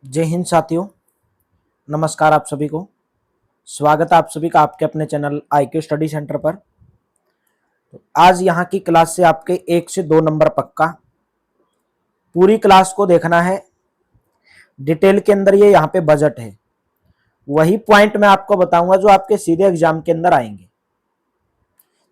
जय हिंद साथियों। नमस्कार आप सभी को। स्वागत है आप सभी का आपके अपने चैनल IQ स्टडी सेंटर पर। तो आज यहाँ की क्लास से आपके 1 से 2 नंबर पक्का। पूरी क्लास को देखना है। डिटेल के अंदर ये यहाँ पे बजट है, वही पॉइंट मैं आपको बताऊंगा जो आपके सीधे एग्जाम के अंदर आएंगे।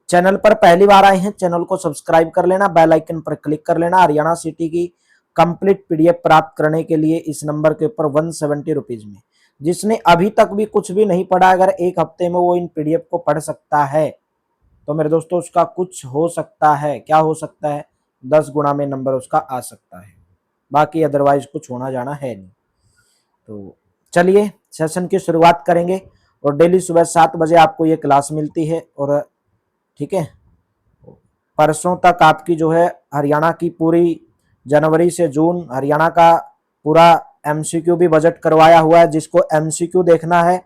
चैनल पर पहली बार आए हैं, चैनल को सब्सक्राइब कर लेना, बेल आइकन पर क्लिक कर लेना। हरियाणा सिटी की कंप्लीट PDF प्राप्त करने के लिए इस नंबर के ऊपर 170 रुपीज में, जिसने अभी तक भी कुछ भी नहीं पढ़ा, अगर एक हफ्ते में वो इन PDF को पढ़ सकता है तो मेरे दोस्तों उसका कुछ हो सकता है। क्या हो सकता है? 10 गुना में नंबर उसका आ सकता है। बाकी अदरवाइज कुछ होना जाना है नहीं। तो चलिए सेशन की शुरुआत करेंगे। और डेली सुबह 7 बजे आपको ये क्लास मिलती है। और ठीक है, परसों तक आपकी जो है हरियाणा की पूरी जनवरी से जून हरियाणा का पूरा MCQ भी बजट करवाया हुआ है। जिसको MCQ देखना है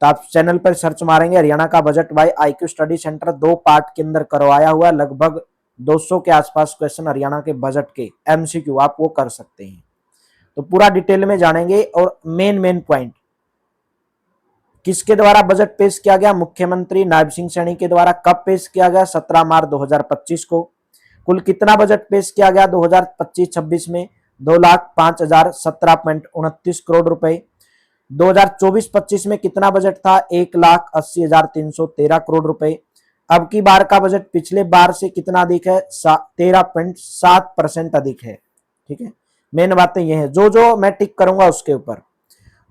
तो आप चैनल पर सर्च मारेंगे हरियाणा का budget by IQ study centre, 2 part के अंदर करवाया हुआ है। लगभग 200 के आसपास क्वेश्चन हरियाणा के बजट के MCQ आप वो कर सकते हैं। तो पूरा डिटेल में जानेंगे। और मेन पॉइंट, किसके द्वारा बजट पेश किया गया? मुख्यमंत्री नायब सिंह सैनी के द्वारा। कब पेश किया गया? 17 मार्च 2025 को। कुल कितना बजट पेश किया गया 2025-26 में? 2,05,017.29 करोड़ रुपए। 2024-25 में कितना बजट था? 1,80,313 करोड़ रुपए। अब की बार का बजट पिछले बार से कितना अधिक है? 13.7% अधिक है। ठीक है, मेन बातें ये है जो मैं टिक करूंगा उसके ऊपर।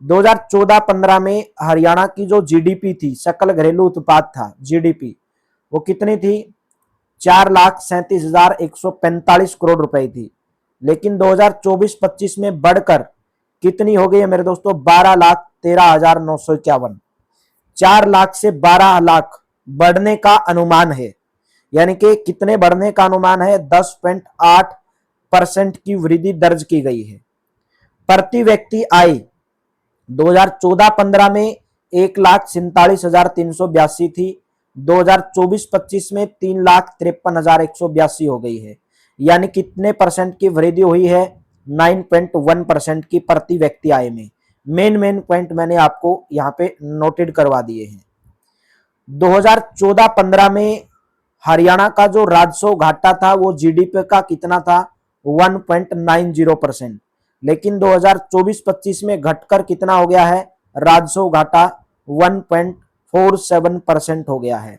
2014-15 में हरियाणा की जो GDP थी, सकल घरेलू उत्पाद था, GDP, वो कितनी थी? 4,37,145 करोड़ रुपए थी। लेकिन 2024-25 में बढ़कर कितनी हो गई है मेरे दोस्तों? 12,13,951। 4 लाख से 12 लाख बढ़ने का अनुमान है। यानी कि कितने बढ़ने का अनुमान है? 10.8% की वृद्धि दर्ज की गई है। प्रति व्यक्ति आय 2014-15 में 1,47,382 थी। 2024-25 में 3,53,182 हो गई है। यानी कितने परसेंट की वृद्धि हुई है? 9.1% की प्रति व्यक्ति आय में। मेन पॉइंट मैंने आपको यहाँ पे नोटेड करवा दिए हैं। 2014-15 में हरियाणा का जो राजस्व घाटा था वो GDP का कितना था? 1.90%। लेकिन 2024-25 में घटकर कितना हो गया है? राजस्व घाटा 1.47% हो गया है।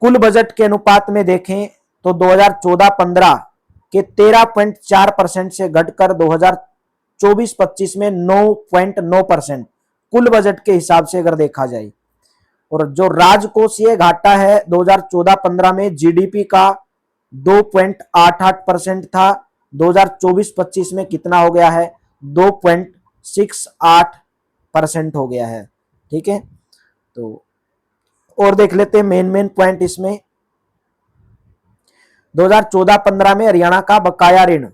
कुल बजट के अनुपात में देखें तो 2014-15 के 13.4% से घटकर 2024-25 में 9.9% कुल बजट के हिसाब से अगर देखा जाए। और जो राजकोषीय घाटा है 2014-15 में GDP का 2.88% था। 2024-25 में कितना हो गया है? 2.68% हो गया है। ठीक है, तो और देख लेते हैं मेन पॉइंट इसमें। 2014-15 में हरियाणा का बकाया ऋण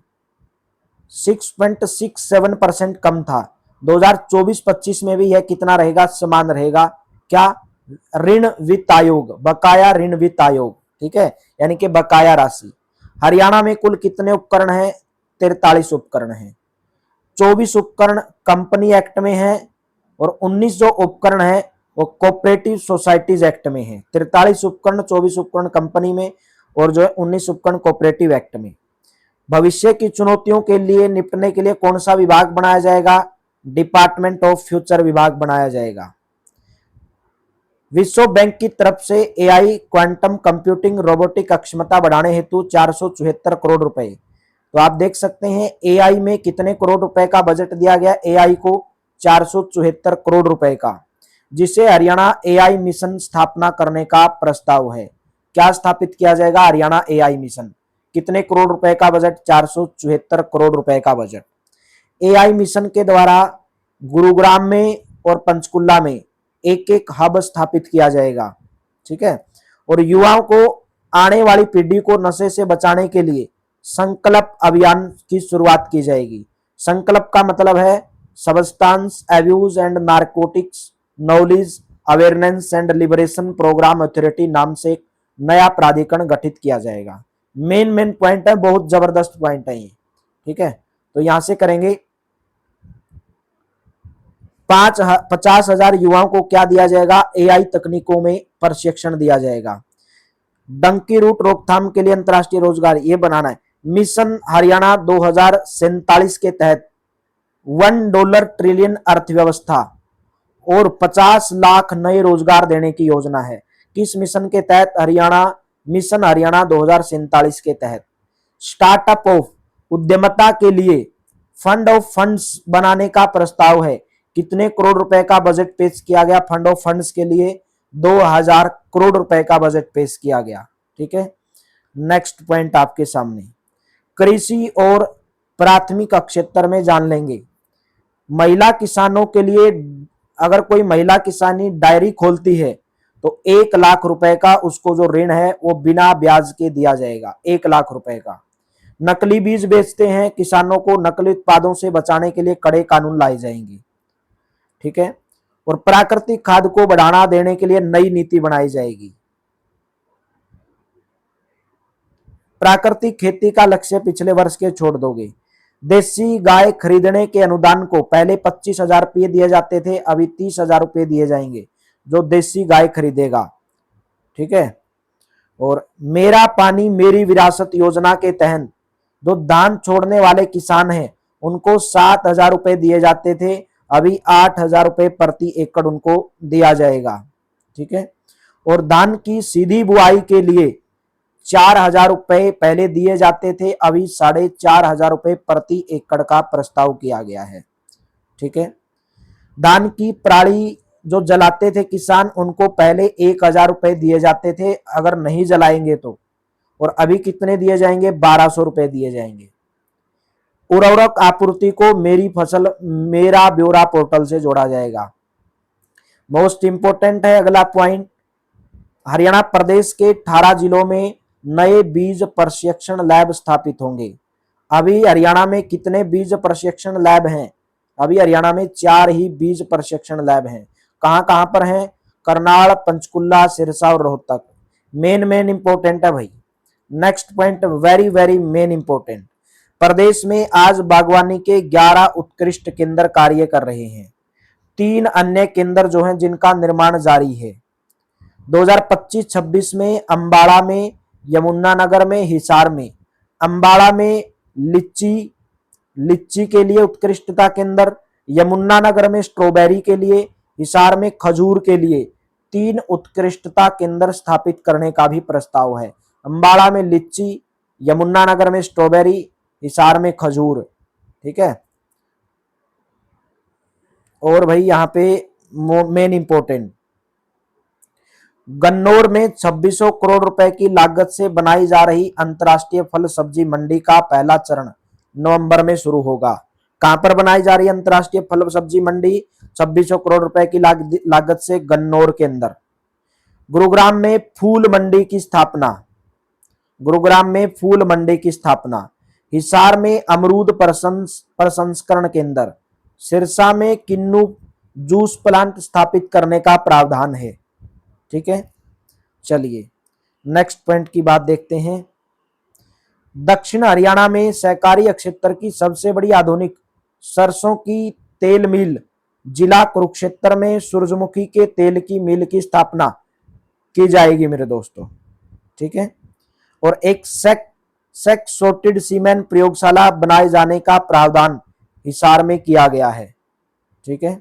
6.67% कम था। 2024-25 में भी यह कितना रहेगा? समान रहेगा। क्या? ऋण वित्त आयोग, बकाया ऋण वित्त आयोग। ठीक है, यानी कि बकाया राशि। हरियाणा में कुल कितने उपकरण हैं? 43 उपकरण हैं। 24 उपकरण कंपनी एक्ट में है और 19 जो उपकरण है वो कोऑपरेटिव सोसाइटीज एक्ट में है। 43 उपकरण, 24 उपकरण कंपनी में और जो है 19 उपकरण कोऑपरेटिव एक्ट में। भविष्य की चुनौतियों के लिए निपटने के लिए कौन सा विभाग बनाया जाएगा? डिपार्टमेंट ऑफ फ्यूचर विभाग बनाया जाएगा। विश्व बैंक की तरफ से AI क्वांटम कंप्यूटिंग रोबोटिक अक्षमता बढ़ाने हेतु 474 करोड़ रुपए। तो आप देख सकते हैं AI में कितने करोड़ रुपए का बजट दिया गया? AI को 474 करोड़ रुपए का, जिसे हरियाणा AI मिशन स्थापना करने का प्रस्ताव है। क्या स्थापित किया जाएगा? Haryana AI mission. कितने करोड़ रुपए का बजट? 474 करोड़ रुपए का बजट। AI मिशन के द्वारा गुरुग्राम में और पंचकुला में एक हब स्थापित किया जाएगा। ठीक है, और युवाओं को, आने वाली पीढ़ी को नशे से बचाने के लिए संकल्प अभियान की शुरुआत की जाएगी। संकल्प का मतलब है substance abuse and narcotics knowledge awareness and liberation programme authority नाम से एक नया प्राधिकरण गठित किया जाएगा। मेन पॉइंट है, बहुत जबरदस्त पॉइंट है ये। ठीक है, तो यहां से करेंगे 50,000 युवाओं को क्या दिया जाएगा, एआई तकनीकों में प्रशिक्षण दिया जाएगा। डंकी रूट रोकथाम के लिए अंतरराष्ट्रीय रोजगार ये बनाना है। मिशन हरियाणा 2047 के तहत $1 ट्रिलियन अर्थव्यवस्था और 50 लाख नए रोजगार देने की योजना है। किस मिशन के तहत, मिशन हरियाणा 2047 के तहत। स्टार्टअप ऑफ उद्यमता के लिए फंड ऑफ फंड्स बनाने का प्रस्ताव है। कितने करोड़ रुपए का बजट पेश किया गया फंड ऑफ फंड्स के लिए, 2000 करोड़ रुपए का बजट पेश किया गया। ठीक है, नेक्स्ट पॉइंट आपके सामने, कृषि और प्राथमिक क्षेत्र में जान लेंगे। महिला किसानों के लिए अगर कोई महिला किसानी डायरी खोलती है तो 1 लाख रुपए का उसको जो ऋण है वो बिना ब्याज के दिया जाएगा, 1 लाख रुपए का। नकली बीज बेचते हैं किसानों को नकली उत्पादों से बचाने के लिए कड़े कानून लाए जाएंगे। ठीक है, और प्राकृतिक खाद को बढ़ावा देने के लिए नई नीति बनाई जाएगी। प्राकृतिक खेती का लक्ष्य पिछले वर्ष के छोड़ दोगे। देसी गाय खरीदने के अनुदान को पहले 25,000 रुपये दिए जाते थे, अभी 30,000 रुपये दिए जाएंगे जो देसी गाय खरीदेगा। ठीक है, और मेरा पानी मेरी विरासत योजना के तहत जो धान छोड़ने वाले किसान हैं उनको 7,000 रुपये दिए जाते थे, अभी 8,000 रुपये प्रति एकड़ उनको दिया जाएगा। ठीक है, और धान की सीधी बुआई के लिए 4,000 रुपये पहले दिए जाते थे, अभी 4,500 रुपये प्रति एकड़ का प्रस्ताव किया गया है। ठीक है, धान की पराली जो जलाते थे किसान उनको पहले 1,000 रुपये दिए जाते थे अगर नहीं जलाएंगे तो, और अभी कितने दिए जाएंगे, 1,200 रुपये दिए जाएंगे। उर्वरक आपूर्ति को मेरी फसल मेरा ब्यौरा पोर्टल से जोड़ा जाएगा। मोस्ट इंपोर्टेंट है अगला पॉइंट, हरियाणा प्रदेश के 18 जिलों में नए बीज प्रशिक्षण लैब स्थापित होंगे। अभी हरियाणा में कितने बीज प्रशिक्षण लैब हैं, अभी हरियाणा में 4 ही बीज प्रशिक्षण लैब हैं। कहां कहां पर हैं, करनाल, पंचकुला, सिरसा और रोहतक। मेन इंपोर्टेंट है भाई। Next point very very main important, प्रदेश में आज बागवानी के 11 उत्कृष्ट केंद्र कार्य कर रहे हैं। 3 अन्य केंद्र जो हैं जिनका निर्माण जारी है। 2025-26 में अंबाला में, यमुनानगर में, हिसार में। अंबाला में लिच्ची के लिए उत्कृष्टता केंद्र, यमुनानगर में स्ट्रॉबेरी के लिए, हिसार में खजूर के लिए 3 उत्कृष्टता केंद्र स्थापित करने का भी प्रस्ताव है। अंबाला में लिच्ची, यमुनानगर में स्ट्रॉबेरी, हिसार में खजूर। ठीक है, और भाई यहाँ पे मेन इंपोर्टेंट, गन्नौर में 2600 करोड़ रुपए की लागत से बनाई जा रही अंतर्राष्ट्रीय फल सब्जी मंडी का पहला चरण नवंबर में शुरू होगा। कहां पर बनाई जा रही है अंतर्राष्ट्रीय फल सब्जी मंडी, 2600 करोड़ रुपए की लागत से गन्नौर के अंदर। गुरुग्राम में फूल मंडी की स्थापना, गुरुग्राम में फूल मंडी की स्थापना। हिसार में अमरूद प्रसंस्करण केंद्र, सिरसा में किन्नू जूस प्लांट स्थापित करने का प्रावधान है। ठीक है, चलिए नेक्स्ट पॉइंट की बात देखते हैं। दक्षिण हरियाणा में सहकारी क्षेत्र की सबसे बड़ी आधुनिक सरसों की तेल मिल, जिला कुरुक्षेत्र में सूरजमुखी के तेल की मिल की स्थापना की जाएगी मेरे दोस्तों। ठीक है, और एक सेक्स सॉर्टेड सीमेंट प्रयोगशाला बनाए जाने का प्रावधान हिसार में किया गया है। ठीक है,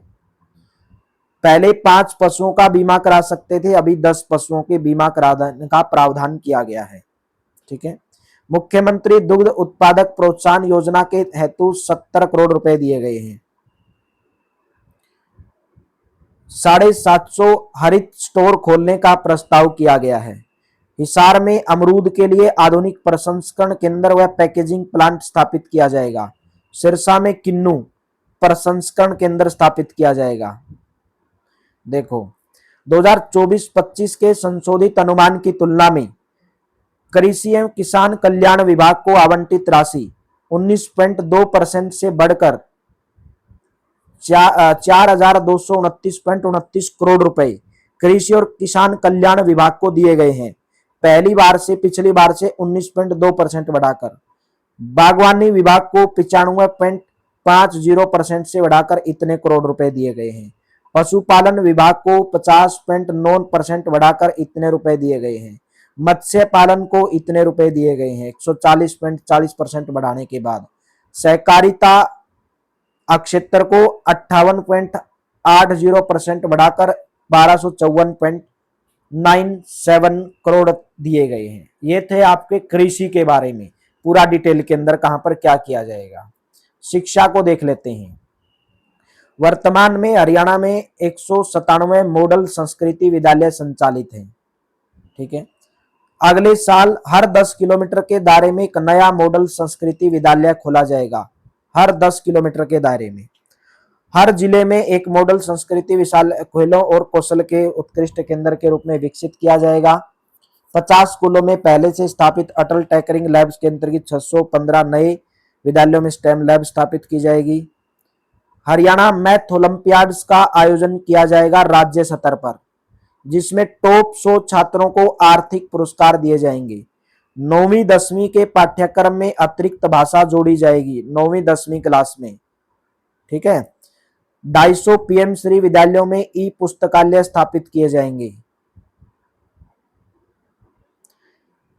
पहले 5 पशुओं का बीमा करा सकते थे, अभी 10 पशुओं के बीमा कराने का प्रावधान किया गया है। ठीक है, मुख्यमंत्री दुग्ध उत्पादक प्रोत्साहन योजना के हेतु 70 करोड़ रुपए दिए गए हैं। 750 हरित स्टोर खोलने का प्रस्ताव किया गया है। हिसार में अमरूद के लिए आधुनिक प्रसंस्करण केंद्र व पैकेजिंग प्लांट स्थापित किया जाएगा। सिरसा में किन्नू प्रसंस्करण केंद्र स्थापित किया जाएगा। देखो 2024-25 के संशोधित अनुमान की तुलना में कृषि एवं किसान कल्याण विभाग को आवंटित राशि 19.2% से बढ़कर 4,229.29 करोड़ रुपए कृषि और किसान कल्याण विभाग को दिए गए हैं। पिछली बार से 19.2% बढ़ाकर बागवानी विभाग को 95.5 50% से बढ़ाकर इतने करोड़ रुपए दिए गए हैं। पशुपालन विभाग को 50.9% बढ़ाकर इतने रुपए दिए गए हैं। मत्स्य पालन को इतने रुपए दिए गए हैं 140.40% बढ़ाने के बाद। सहकारिता क्षेत्र को 58.80% बढ़ाकर 1254.97 करोड़ दिए गए हैं। ये थे आपके कृषि के बारे में पूरा डिटेल के अंदर कहां पर क्या किया जाएगा। शिक्षा को देख लेते हैं। वर्तमान में हरियाणा में 197 मॉडल संस्कृति विद्यालय संचालित हैं। ठीक है, अगले साल हर 10 किलोमीटर के दायरे में एक नया मॉडल संस्कृति विद्यालय खोला जाएगा। हर 10 किलोमीटर के दायरे में हर जिले में एक मॉडल संस्कृति विद्यालय खेलों और कौशल के उत्कृष्ट केंद्र के रूप में विकसित किया जाएगा। 50 स्कूलों में पहले से स्थापित अटल टिंकरिंग लैब्स के अंतर्गत 615 नए विद्यालयों में स्टेम लैब स्थापित की जाएगी। हरियाणा मैथ ओलंपियाड्स का आयोजन किया जाएगा राज्य स्तर पर, जिसमें टॉप 100 छात्रों को आर्थिक पुरस्कार दिए जाएंगे। 9वीं 10वीं के पाठ्यक्रम में अतिरिक्त भाषा जोड़ी जाएगी 9वीं 10वीं क्लास में। ठीक है, 250 पीएम श्री विद्यालयों में ई पुस्तकालय स्थापित किए जाएंगे।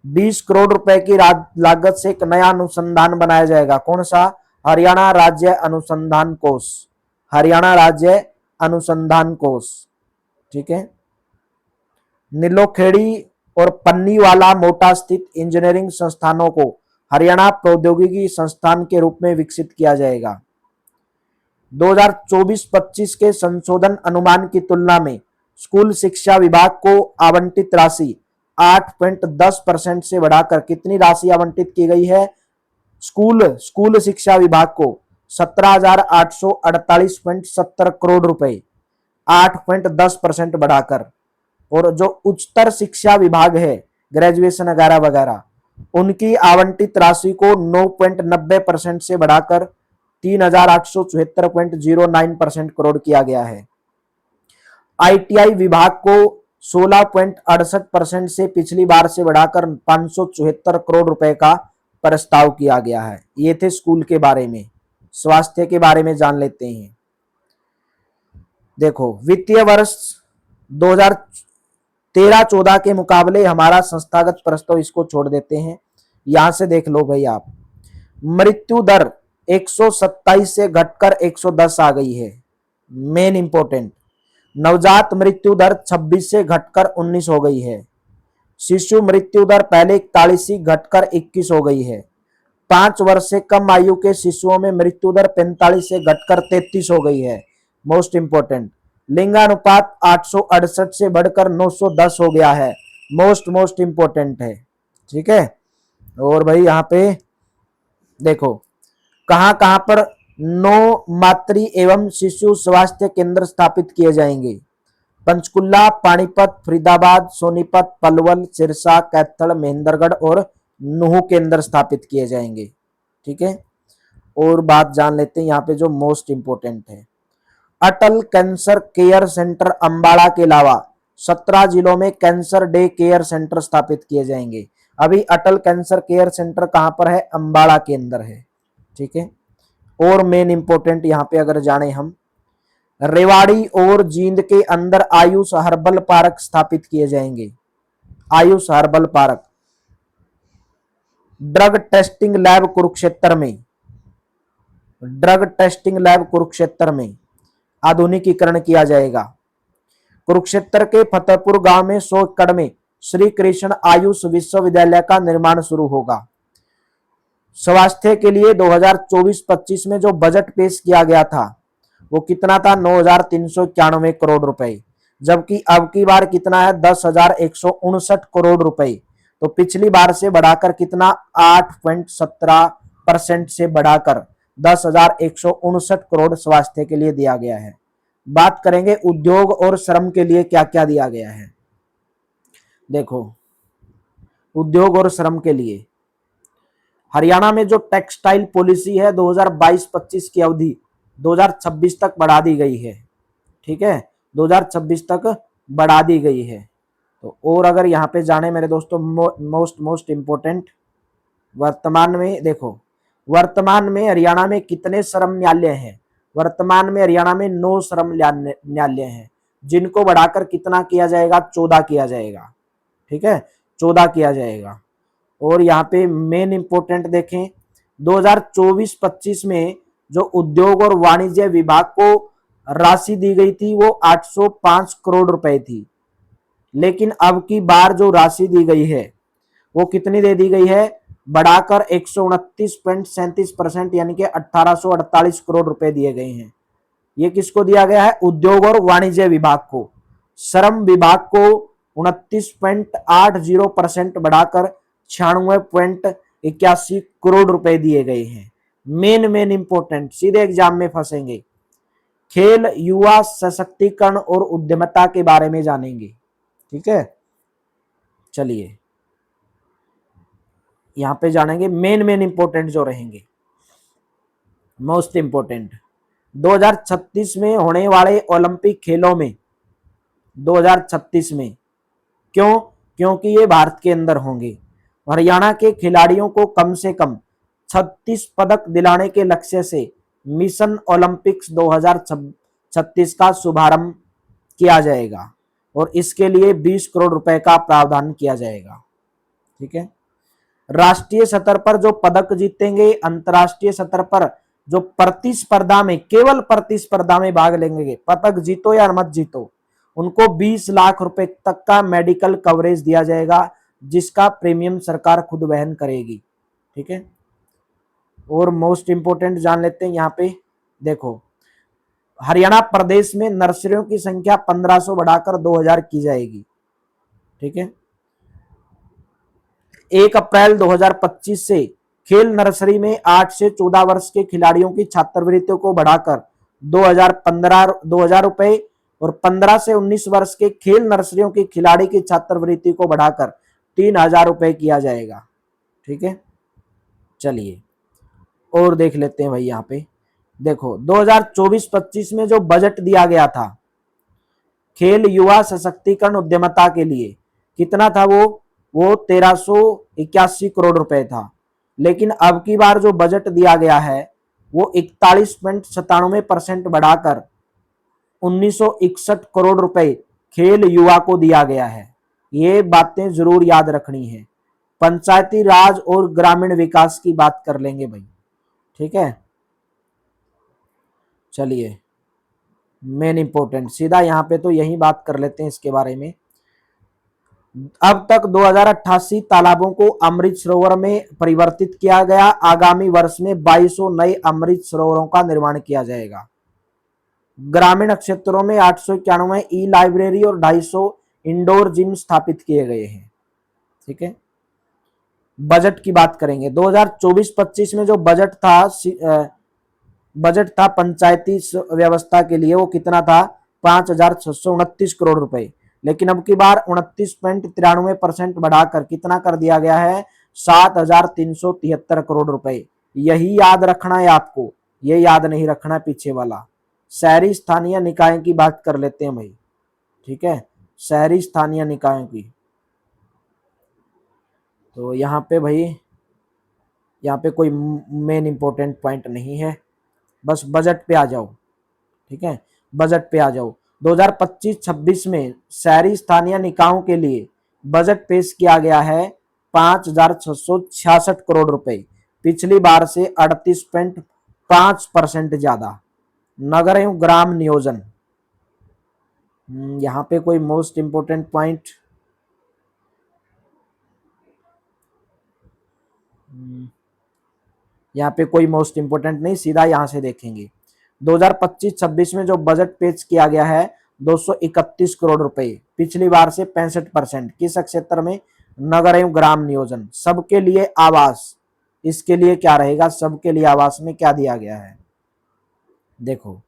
20 करोड़ रुपए की लागत से एक नया अनुसंधान बनाया जाएगा। कौन सा? हरियाणा राज्य अनुसंधान कोष। हरियाणा राज्य अनुसंधान कोष। ठीक है, नीलोखेड़ी और पन्नीवाला मोटा स्थित इंजीनियरिंग संस्थानों को हरियाणा प्रौद्योगिकी संस्थान के रूप में विकसित किया जाएगा। 2024-25 के संशोधन अनुमान की तुलना में स्कूल शिक्षा विभाग को आवंटित राशि 8.10% से बढ़ाकर कितनी राशि आवंटित की गई है? स्कूल शिक्षा विभाग को 17,848.70 करोड़ रुपए 8.10% बढ़ाकर, और जो उच्चतर शिक्षा विभाग है ग्रेजुएशन वगैरह वगैरह उनकी आवंटित राशि को 9.90% से बढ़ाकर 3,874.09% करोड़ किया गया है। आईटीआई विभाग को 16.68% से पिछली बार से बढ़ाकर 574 करोड़ रुपए का प्रस्ताव किया गया है। ये थे स्कूल के बारे में। स्वास्थ्य के बारे में जान लेते हैं। देखो, वित्तीय वर्ष 2013-14 के मुकाबले हमारा संस्थागत प्रस्ताव इसको छोड़ देते हैं। यहां से देख लो भाई आप, मृत्यु दर 127 से घटकर 110 आ गई है। मेन इंपोर्टेंट, नवजात मृत्यु दर 26 से घटकर 19 हो गई है। शिशु मृत्यु दर पहले 41 घटकर 21 हो गई है। 5 वर्ष से कम आयु के शिशुओं में मृत्यु दर 45 से घटकर 33 हो गई है। मोस्ट इंपोर्टेंट, लिंगानुपात 868 से बढ़कर 910 हो गया है। मोस्ट इंपोर्टेंट है। ठीक है, और भाई यहाँ पे देखो कहां कहां पर 9 मातृ एवं शिशु स्वास्थ्य केंद्र स्थापित किए जाएंगे। पंचकुला, पानीपत, फरीदाबाद, सोनीपत, पलवल, सिरसा, कैथल, महेंद्रगढ़ और नूह केंद्र स्थापित किए जाएंगे। ठीक है, और बात जान लेते हैं यहाँ पे जो मोस्ट इंपोर्टेंट है। अटल कैंसर केयर सेंटर अंबाला के अलावा 17 जिलों में कैंसर डे केयर सेंटर स्थापित किए जाएंगे। अभी अटल कैंसर केयर सेंटर कहां पर है? अंबाला के अंदर है। ठीक है, और मेन इंपोर्टेंट यहां पे अगर जाने हम, रेवाड़ी और जींद के अंदर आयुष हर्बल पार्क स्थापित किए जाएंगे। Ayush herbal park. Drug testing lab Kurukshetra में, ड्रग टेस्टिंग लैब कुरुक्षेत्र में आधुनिकीकरण किया जाएगा। कुरुक्षेत्र के फतेहपुर गांव में 100 एकड़ में श्री कृष्ण आयुष विश्वविद्यालय का निर्माण शुरू होगा। स्वास्थ्य के लिए 2024-25 में जो बजट पेश किया गया था वो कितना था? 9,391 करोड़ रुपए, जबकि अब की बार कितना है? 10,159 करोड़ रुपए। तो पिछली बार से बढ़ाकर कितना? 8.17% से बढ़ाकर 10,159 करोड़ स्वास्थ्य के लिए दिया गया है। बात करेंगे उद्योग और श्रम के लिए क्या क्या दिया गया है। देखो, उद्योग और श्रम के लिए हरियाणा में जो टेक्सटाइल पॉलिसी है 2022-25 की अवधि 2026 तक बढ़ा दी गई है। ठीक है, 2026 तक बढ़ा दी गई है। तो और अगर यहाँ पे जाने मेरे दोस्तों, मोस्ट इंपोर्टेंट, वर्तमान में देखो वर्तमान में हरियाणा में कितने श्रम न्यायालय हैं? वर्तमान में हरियाणा में 9 श्रम न्यायालय हैं, जिनको बढ़ाकर कितना किया जाएगा? 14 किया जाएगा। ठीक है, 14 किया जाएगा। और यहाँ पे मेन इंपोर्टेंट देखें, 2024-25 में जो उद्योग और वाणिज्य विभाग को राशि दी गई थी वो 805 करोड़ रुपए थी, लेकिन अब की बार जो राशि दी गई है वो कितनी दे दी गई है? बढ़ाकर 129.37% यानी कि 1848 करोड़ रुपए दिए गए हैं। ये किसको दिया गया है? उद्योग और वाणिज्य विभाग को। श्रम विभाग को 29.80% बढ़ाकर 96.81 करोड़ रुपए दिए गए हैं। मेन इंपोर्टेंट, सीधे एग्जाम में फंसेंगे। खेल, युवा सशक्तिकरण और उद्यमिता के बारे में जानेंगे। ठीक है, चलिए यहां पे जानेंगे मेन इंपोर्टेंट जो रहेंगे, मोस्ट इंपोर्टेंट। 2036 में होने वाले ओलंपिक खेलों में 2036 में, क्योंकि ये भारत के अंदर होंगे, हरियाणा के खिलाड़ियों को कम से कम 36 पदक दिलाने के लक्ष्य से मिशन ओलंपिक्स 2036 का शुभारंभ किया जाएगा और इसके लिए 20 करोड़ रुपए का प्रावधान किया जाएगा। ठीक है, राष्ट्रीय स्तर पर जो पदक जीतेंगे, अंतर्राष्ट्रीय स्तर पर जो प्रतिस्पर्धा में, केवल प्रतिस्पर्धा में भाग लेंगे, पदक जीतो या मत जीतो, उनको 20 लाख रुपए तक का मेडिकल कवरेज दिया जाएगा, जिसका प्रीमियम सरकार खुद वहन करेगी। ठीक है, और मोस्ट इंपोर्टेंट जान लेते हैं। यहाँ पे देखो, हरियाणा प्रदेश में नर्सरियों की संख्या 1500 बढ़ाकर 2000 की जाएगी। ठीक है, 1 अप्रैल 2025 से खेल नर्सरी में 8 से 14 वर्ष के खिलाड़ियों की छात्रवृत्तियों को बढ़ाकर 2000 रुपए और 15 से 19 वर्ष के खेल नर्सरियों की खिलाड़ी की छात्रवृत्ति को बढ़ाकर 3000 रुपए किया जाएगा। ठीक है, चलिए और देख लेते हैं भाई। यहाँ पे देखो, 2024-25 में जो बजट दिया गया था खेल, युवा सशक्तिकरण, उद्यमिता के लिए, कितना था? वो 1381 करोड़ रुपए था, लेकिन अब की बार जो बजट दिया गया है वो 41.97% बढ़ाकर 1961 करोड़ रुपए खेल युवा को दिया गया है। ये बातें जरूर याद रखनी है। पंचायती राज और ग्रामीण विकास की बात कर लेंगे भाई। ठीक है, चलिए मेन इंपोर्टेंट, सीधा यहाँ पे तो यही बात कर लेते हैं इसके बारे में। अब तक 2088 तालाबों को अमृत सरोवर में परिवर्तित किया गया। आगामी वर्ष में 2200 नए अमृत सरोवरों का निर्माण किया जाएगा। ग्रामीण क्षेत्रों में 891 ई लाइब्रेरी और 250 इंडोर जिम स्थापित किए गए हैं। ठीक है, बजट की बात करेंगे। 2024-25 में जो बजट था पंचायती व्यवस्था के लिए, वो कितना था? 5629 करोड़ रुपए, लेकिन अब की बार 29.93% बढ़ाकर कितना कर दिया गया है? 7373 करोड़ रुपए। यही याद रखना है आपको, ये याद नहीं रखना पीछे वाला। शहरी स्थानीय निकाय की बात कर लेते हैं भाई। ठीक है, शहरी स्थानीय निकायों की, तो यहाँ पे भाई, यहाँ पे कोई मेन इंपोर्टेंट पॉइंट नहीं है, बस बजट पे आ जाओ। ठीक है, बजट पे आ जाओ। 2025-26 में शहरी स्थानीय निकायों के लिए बजट पेश किया गया है 5666 करोड़ रुपए, पिछली बार से 38.5% ज्यादा। नगर एवं ग्राम नियोजन, यहाँ पे कोई मोस्ट इंपोर्टेंट पॉइंट, यहाँ पे कोई मोस्ट इंपोर्टेंट नहीं, सीधा यहाँ से देखेंगे। 2025-26 में जो बजट पेश किया गया है 231 करोड़ रुपए, पिछली बार से 65%। किस क्षेत्र में? नगर एवं ग्राम नियोजन। सबके लिए आवास, इसके लिए क्या रहेगा? सबके लिए आवास में क्या दिया गया है? देखो,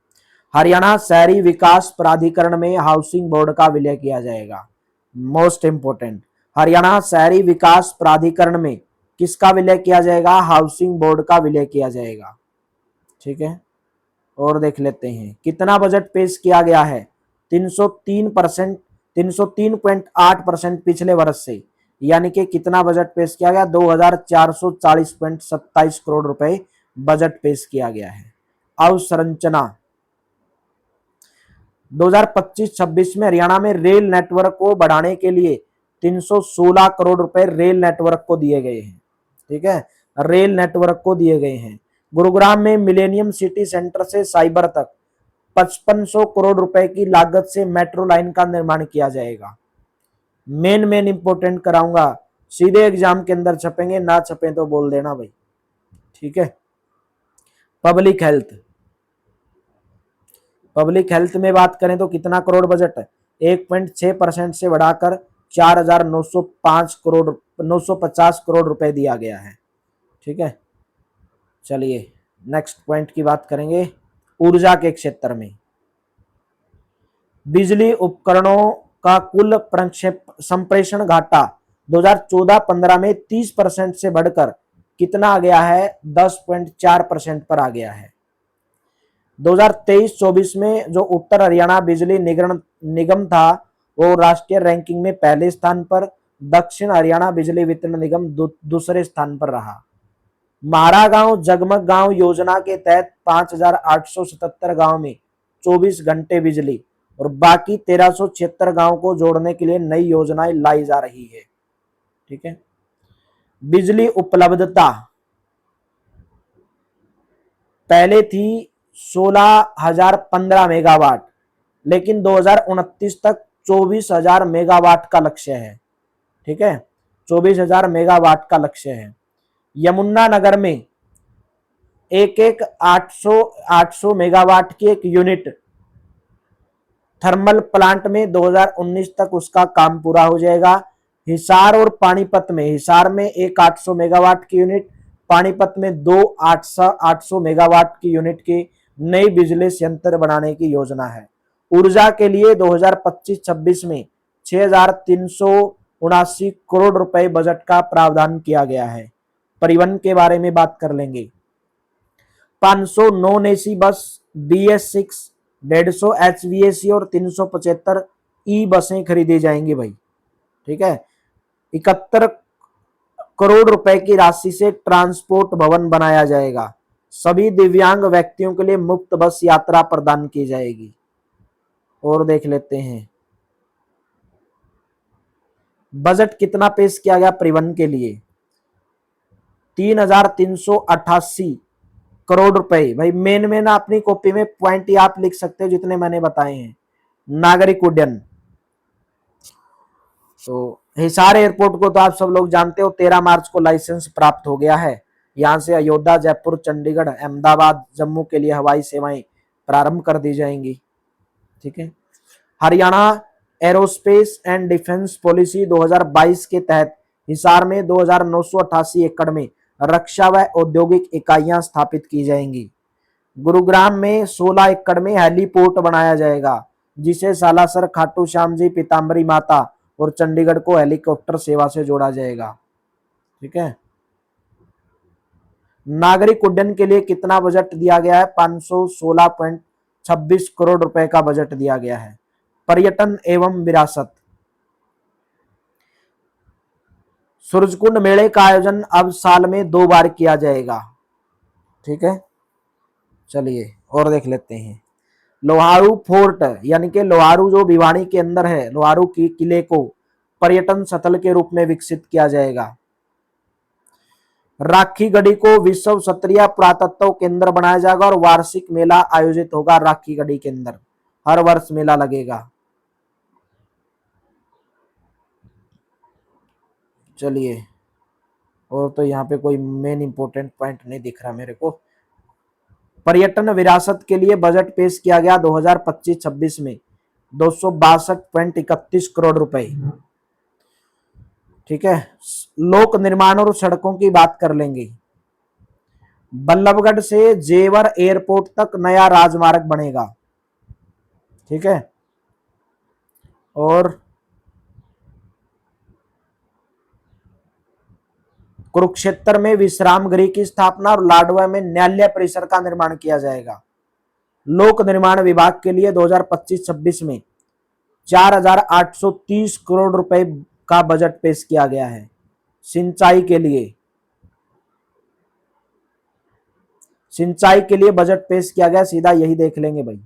हरियाणा शहरी विकास प्राधिकरण में हाउसिंग बोर्ड का विलय किया जाएगा। मोस्ट इंपोर्टेंट, हरियाणा शहरी विकास प्राधिकरण में किसका विलय किया जाएगा? हाउसिंग बोर्ड का विलय किया जाएगा। ठीक है, और देख लेते हैं कितना बजट पेश किया गया है। 303%, 303.8% पिछले वर्ष से, यानी कि कितना बजट पेश किया गया? 2440.27 करोड़ रुपए बजट पेश किया गया है। अवसंरचना 2025-26 में हरियाणा में रेल नेटवर्क को बढ़ाने के लिए 316 करोड़ रुपए रेल नेटवर्क को दिए गए हैं। ठीक है, रेल नेटवर्क को दिए गए हैं। गुरुग्राम में मिलेनियम सिटी सेंटर से साइबर तक 5500 करोड़ रुपए की लागत से मेट्रो लाइन का निर्माण किया जाएगा। मेन इंपोर्टेंट कराऊंगा, सीधे एग्जाम के अंदर छपेंगे, ना छपे तो बोल देना भाई। ठीक है, पब्लिक हेल्थ, पब्लिक हेल्थ में बात करें तो कितना करोड़ बजट है, 1.6% से बढ़ाकर 4905 करोड़ 950 करोड़ रुपए दिया गया है। ठीक है, चलिए नेक्स्ट पॉइंट की बात करेंगे। ऊर्जा के क्षेत्र में बिजली उपकरणों का कुल संप्रेषण घाटा 2014-15 में 30% से बढ़कर कितना आ गया है, 10.4% पर आ गया है। 2023-24 में जो उत्तर हरियाणा बिजली निगम था वो राष्ट्रीय रैंकिंग में पहले स्थान पर, दक्षिण हरियाणा बिजली वितरण निगम दूसरे स्थान पर रहा। म्हारा गांव जगमग गांव योजना के तहत 5877 गांव में 24 घंटे बिजली और बाकी 1376 गांव को जोड़ने के लिए नई योजनाएं लाई जा रही है। ठीक है, बिजली उपलब्धता पहले थी 16,015 मेगावाट, लेकिन 2029 तक 24,000 मेगावाट का लक्ष्य है। ठीक है, 24,000 मेगावाट का लक्ष्य है। यमुनानगर में एक 800 मेगावाट की एक यूनिट थर्मल प्लांट में 2019 तक उसका काम पूरा हो जाएगा। हिसार और पानीपत में, हिसार में एक 800 मेगावाट की यूनिट, पानीपत में 800 मेगावाट की यूनिट की नई बिजली संयंत्र बनाने की योजना है। ऊर्जा के लिए 2025-26 में 6,379 करोड़ रुपए बजट का प्रावधान किया गया है। परिवहन के बारे में बात कर लेंगे। 500 non AC bus BS6, 150 HVAC और 375 ई बसें खरीदी जाएंगी भाई। ठीक है, 71 करोड़ रुपए की राशि से ट्रांसपोर्ट भवन बनाया जाएगा। सभी दिव्यांग व्यक्तियों के लिए मुफ्त बस यात्रा प्रदान की जाएगी। और देख लेते हैं बजट कितना पेश किया गया परिवहन के लिए, 3,388 करोड़ रुपए। भाई मेन अपनी कॉपी में पॉइंट ही आप लिख सकते हो जितने मैंने बताए हैं। नागरिक उड्डयन, तो हिसार एयरपोर्ट को तो आप सब लोग जानते हो, 13 मार्च को लाइसेंस प्राप्त हो गया है। यहां से अयोध्या, जयपुर, चंडीगढ़, अहमदाबाद, जम्मू के लिए हवाई सेवाएं प्रारंभ कर दी जाएंगी। ठीक है, Haryana aerospace and defence policy 2022 के तहत हिसार में 2,988 एकड़ में रक्षा व औद्योगिक इकाइयां स्थापित की जाएंगी। गुरुग्राम में 16 एकड़ में हेलीपोर्ट बनाया जाएगा, जिसे सालासर, खाटू श्याम जी, पीताम्बरी माता और चंडीगढ़ को हेलीकॉप्टर सेवा से जोड़ा जाएगा। ठीक है, नागरिक उड्डयन के लिए कितना बजट दिया गया है, 516.26 करोड़ रुपए का बजट दिया गया है। पर्यटन एवं विरासत, सूरजकुंड मेले का आयोजन अब साल में 2 बार किया जाएगा। ठीक है, चलिए और देख लेते हैं। लोहारू फोर्ट यानी कि लोहारू जो भिवानी के अंदर है, लोहारू की किले को पर्यटन स्थल के रूप में विकसित किया जाएगा। राखी गढ़ी को विश्व क्षत्रिय पुरातत्व केंद्र बनाया जाएगा और वार्षिक मेला आयोजित होगा राखी गढ़ी के अंदर, हर वर्ष मेला लगेगा। चलिए, और तो यहाँ पे कोई मेन इंपोर्टेंट पॉइंट नहीं दिख रहा मेरे को। पर्यटन विरासत के लिए बजट पेश किया गया 2025-26 में 262.31 करोड़ रुपए। ठीक है, लोक निर्माण और सड़कों की बात कर लेंगे। बल्लभगढ़ से जेवर एयरपोर्ट तक नया राजमार्ग बनेगा। ठीक है, और कुरुक्षेत्र में विश्राम गृह की स्थापना और लाडवा में न्यायालय परिसर का निर्माण किया जाएगा। लोक निर्माण विभाग के लिए 2025-26 में 4,830 करोड़ रुपए का बजट पेश किया गया है। सिंचाई के लिए सिंचाई के लिए बजट पेश किया गया, सीधा यही देख लेंगे भाई,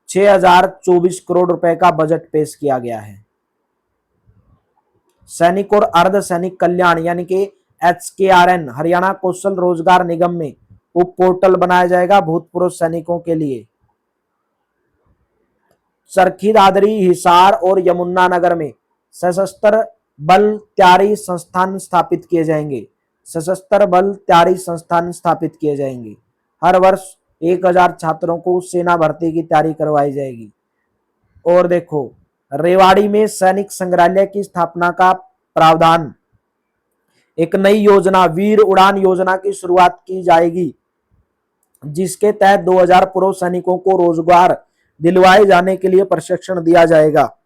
6024 करोड़ रुपए का बजट पेश किया गया है। सैनिक और अर्ध सैनिक कल्याण यानी कि HKRN हरियाणा कौशल रोजगार निगम में उप पोर्टल बनाया जाएगा भूतपूर्व सैनिकों के लिए। चरखी दादरी, हिसार और यमुनानगर में सशस्त्र बल तैयारी संस्थान स्थापित किए जाएंगे। सशस्त्र बल तैयारी संस्थान स्थापित किए जाएंगे। हर वर्ष 1000 छात्रों को सेना भर्ती की तैयारी करवाई जाएगी। और देखो, रेवाड़ी में सैनिक संग्रहालय की स्थापना का प्रावधान। एक नई योजना वीर उड़ान योजना की शुरुआत की जाएगी, जिसके तहत 2000 पूर्व सैनिकों को रोजगार दिलवाए जाने के लिए प्रशिक्षण दिया जाएगा।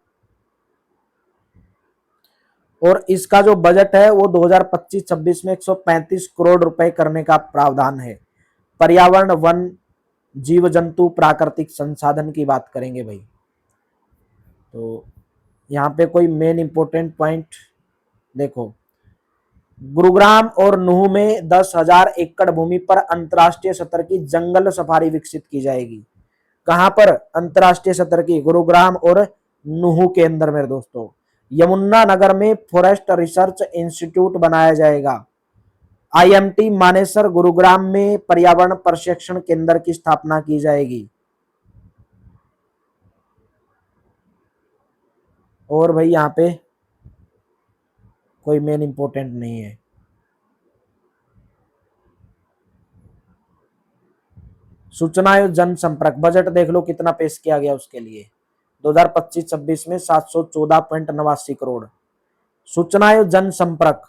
और इसका जो बजट है वो 2025-26 में 135 करोड़ रुपए करने का प्रावधान है। पर्यावरण, वन, जीव जंतु, प्राकृतिक संसाधन की बात करेंगे भाई। तो यहाँ पे कोई मेन इंपोर्टेंट पॉइंट देखो, गुरुग्राम और नूह में 10,000 एकड़ भूमि पर अंतर्राष्ट्रीय स्तर की जंगल सफारी विकसित की जाएगी। कहां पर? अंतर्राष्ट्रीय स्तर की गुरुग्राम और नूह के अंदर मेरे दोस्तों। यमुनानगर में फॉरेस्ट रिसर्च इंस्टीट्यूट बनाया जाएगा। IMT मानेसर गुरुग्राम में पर्यावरण प्रशिक्षण केंद्र की स्थापना की जाएगी। और भाई यहाँ पे कोई मेन इंपोर्टेंट नहीं है। सूचना एवं जनसंपर्क बजट देख लो कितना पेश किया गया उसके लिए, 2025-26 में 714.89 करोड़। सूचना एवं जनसंपर्क,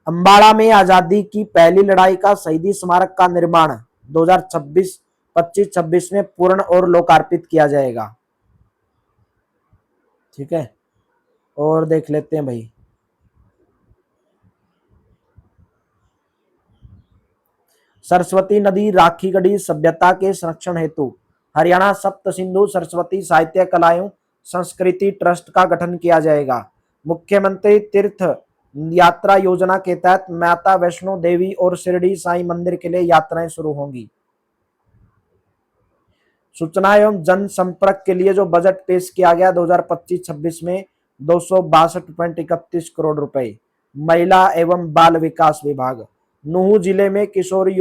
अंबाला में आजादी की पहली लड़ाई का शहीदी स्मारक का निर्माण 2025-26 में पूर्ण और लोकार्पित किया जाएगा। ठीक है, और देख लेते हैं भाई, सरस्वती नदी राखीगढ़ी सभ्यता के संरक्षण हेतु हरियाणा सप्त सिंधु सरस्वती साहित्य कला एवं संस्कृति ट्रस्ट का गठन किया जाएगा। मुख्यमंत्री तीर्थ यात्रा योजना के तहत माता वैष्णो देवी और शिरडी साईं मंदिर के लिए यात्राएं शुरू होंगी। सूचना एवं जनसंपर्क के लिए जो बजट पेश किया गया 2025-26 में 262.31 करोड़ रुपए। महिला एवं बाल विकास विभाग, नूह जिले में किशोरी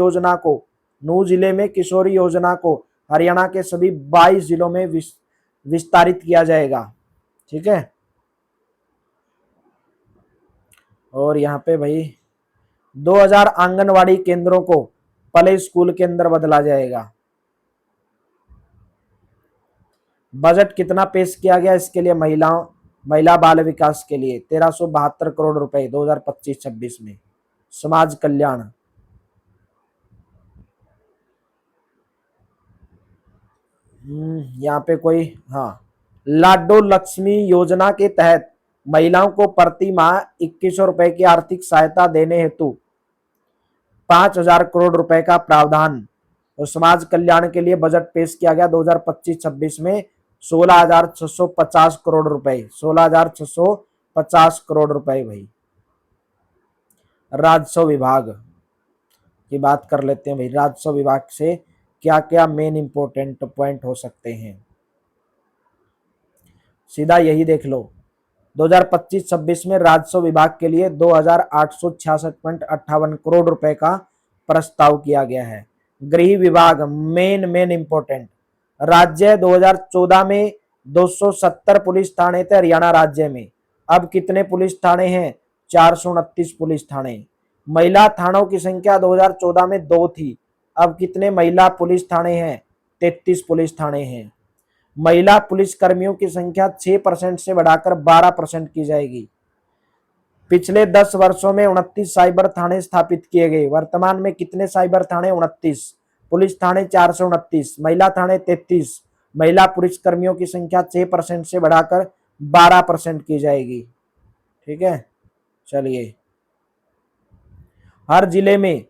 योजना को हरियाणा के सभी 22 जिलों में विस्तारित किया जाएगा। ठीक है, और यहाँ पे भाई 2000 आंगनवाड़ी केंद्रों को प्ले स्कूल के अंदर बदला जाएगा। बजट कितना पेश किया गया इसके लिए? महिला बाल विकास के लिए 1372 करोड़ रुपए 2025-26 में। समाज कल्याण, यहाँ पे कोई, हाँ, लाडो लक्ष्मी योजना के तहत महिलाओं को प्रति माह 2100 रुपए की आर्थिक सहायता देने हेतु 5000 करोड़ रुपए का प्रावधान। और समाज कल्याण के लिए बजट पेश किया गया 2025-26 में 16,650 करोड़ रुपए, 16,650 करोड़ रुपए भाई। राजस्व विभाग की बात कर लेते हैं भाई, राजस्व विभाग से क्या क्या मेन इंपोर्टेंट पॉइंट हो सकते हैं, सीधा यही देख लो। 2025-26 में राजस्व विभाग के लिए 2866.58 करोड़ रुपए का प्रस्ताव किया गया है। गृह विभाग मेन इंपोर्टेंट, राज्य 2014 में 270 पुलिस थाने थे हरियाणा राज्य में, अब कितने पुलिस थाने हैं? 429 पुलिस थाने। महिला थानों की संख्या 2014 में 2 थी, अब कितने महिला पुलिस थाने हैं? 33 पुलिस थाने हैं। महिला पुलिस कर्मियों की संख्या 6% से बढ़ाकर 12% की जाएगी। पिछले 10 वर्षों में 29 साइबर थाने स्थापित किए गए, वर्तमान में कितने साइबर थाने? 29। पुलिस थाने 429, महिला थाने 33, महिला पुलिस कर्मियों की संख्या 6% से बढ़ाकर 12% की जाएगी। ठीक है, चलिए, हर जिले में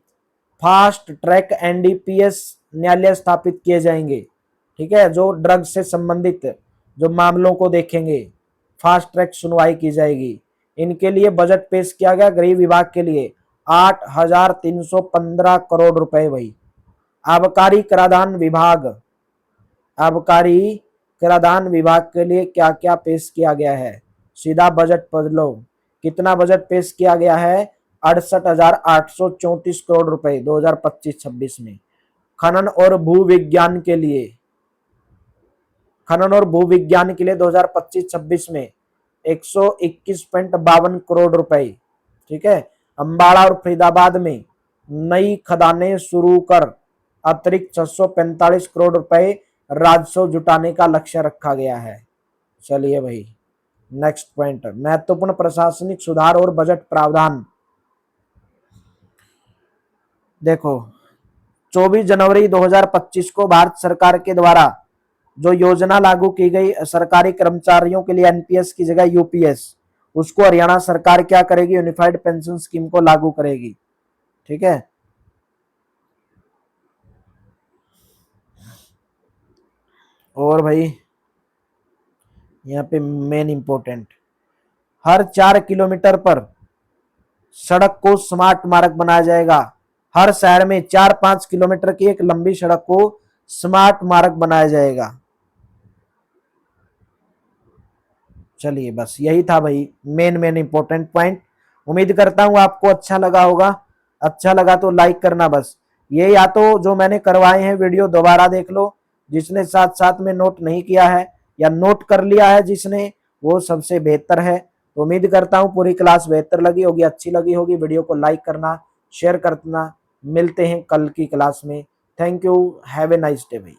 फास्ट ट्रैक NDPS न्यायालय स्थापित किए जाएंगे। ठीक है, जो ड्रग्स से संबंधित जो मामलों को देखेंगे, फास्ट ट्रैक सुनवाई की जाएगी। इनके लिए बजट पेश किया गया गृह विभाग के लिए 8,315 करोड़ रुपए भाई। आबकारी कराधान विभाग, आबकारी कराधान विभाग के लिए क्या क्या पेश किया गया है? सीधा बजट पढ़ लो। कितना बजट पेश किया गया है? 68,834 करोड़ रुपए 2025-26 में। खनन और भूविज्ञान के लिए, खनन और भूविज्ञान के लिए 2025-26 में 121.52 करोड़ रुपए। ठीक है। अंबाला और फरीदाबाद में नई खदानें शुरू कर अतिरिक्त 645 करोड़ रुपए राजस्व जुटाने का लक्ष्य रखा गया है। चलिए भाई, नेक्स्ट पॉइंट, महत्वपूर्ण प्रशासनिक सुधार और बजट प्रावधान। देखो, 24 जनवरी 2025 को भारत सरकार के द्वारा जो योजना लागू की गई सरकारी कर्मचारियों के लिए एनपीएस की जगह यूपीएस, उसको हरियाणा सरकार क्या करेगी? यूनिफाइड पेंशन स्कीम को लागू करेगी। ठीक है। और भाई यहाँ पे मेन इंपॉर्टेंट, हर 4 किलोमीटर पर सड़क को स्मार्ट मार्ग बनाया जाएगा। हर शहर में 4-5 किलोमीटर की एक लंबी सड़क को स्मार्ट मार्ग बनाया जाएगा। चलिए, बस यही था भाई मेन इंपॉर्टेंट पॉइंट। उम्मीद करता हूं आपको अच्छा लगा होगा। अच्छा लगा तो लाइक करना बस। ये या तो जो मैंने करवाए हैं वीडियो दोबारा देख लो, जिसने साथ साथ में नोट नहीं किया है या नोट कर लिया है जिसने, वो सबसे बेहतर है। तो उम्मीद करता हूँ पूरी क्लास बेहतर लगी होगी, अच्छी लगी होगी। वीडियो को लाइक करना, शेयर करना। मिलते हैं कल की क्लास में। Thank you, have a nice day भाई।